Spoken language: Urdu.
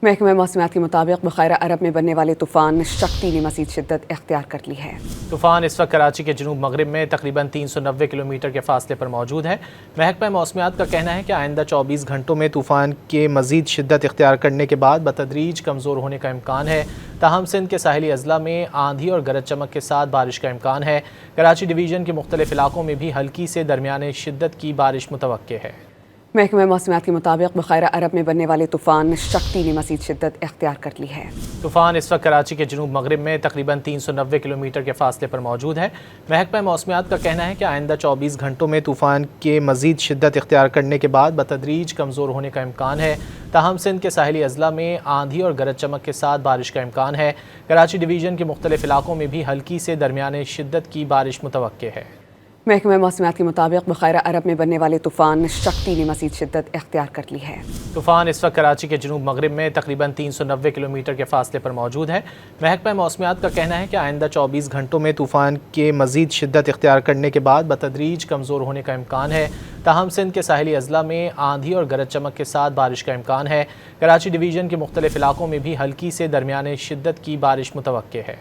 محکمہ موسمیات کے مطابق بخارا عرب میں بننے والے طوفان شکتی نے مزید شدت اختیار کر لی ہے۔ طوفان اس وقت کراچی کے جنوب مغرب میں تقریباً 390 کلومیٹر کے فاصلے پر موجود ہے۔ محکمہ موسمیات کا کہنا ہے کہ آئندہ 24 گھنٹوں میں طوفان کے مزید شدت اختیار کرنے کے بعد بتدریج کمزور ہونے کا امکان ہے، تاہم سندھ کے ساحلی اضلاع میں آندھی اور گرج چمک کے ساتھ بارش کا امکان ہے۔ کراچی ڈویژن کے مختلف علاقوں میں بھی ہلکی سے درمیانے شدت کی بارش متوقع ہے۔ محکمہ موسمیات کے مطابق بخارا عرب میں بننے والے طوفان شکتی نے مزید شدت اختیار کر لی ہے۔ طوفان اس وقت کراچی کے جنوب مغرب میں تقریباً 390 کلومیٹر کے فاصلے پر موجود ہے۔ محکمہ موسمیات کا کہنا ہے کہ آئندہ 24 گھنٹوں میں طوفان کے مزید شدت اختیار کرنے کے بعد بتدریج کمزور ہونے کا امکان ہے، تاہم سندھ کے ساحلی اضلاع میں آندھی اور گرج چمک کے ساتھ بارش کا امکان ہے۔ کراچی ڈویژن کے مختلف علاقوں میں بھی ہلکی سے درمیانے شدت کی بارش متوقع ہے۔ محکمہ موسمیات کے مطابق بخارا عرب میں بننے والے طوفان شکتی نے مزید شدت اختیار کر لی ہے۔ طوفان اس وقت کراچی کے جنوب مغرب میں تقریباً 390 کلومیٹر کے فاصلے پر موجود ہے۔ محکمہ موسمیات کا کہنا ہے کہ آئندہ 24 گھنٹوں میں طوفان کے مزید شدت اختیار کرنے کے بعد بتدریج کمزور ہونے کا امکان ہے، تاہم سندھ کے ساحلی اضلاع میں آندھی اور گرج چمک کے ساتھ بارش کا امکان ہے۔ کراچی ڈویژن کے مختلف علاقوں میں بھی ہلکی سے درمیانے شدت کی بارش متوقع ہے۔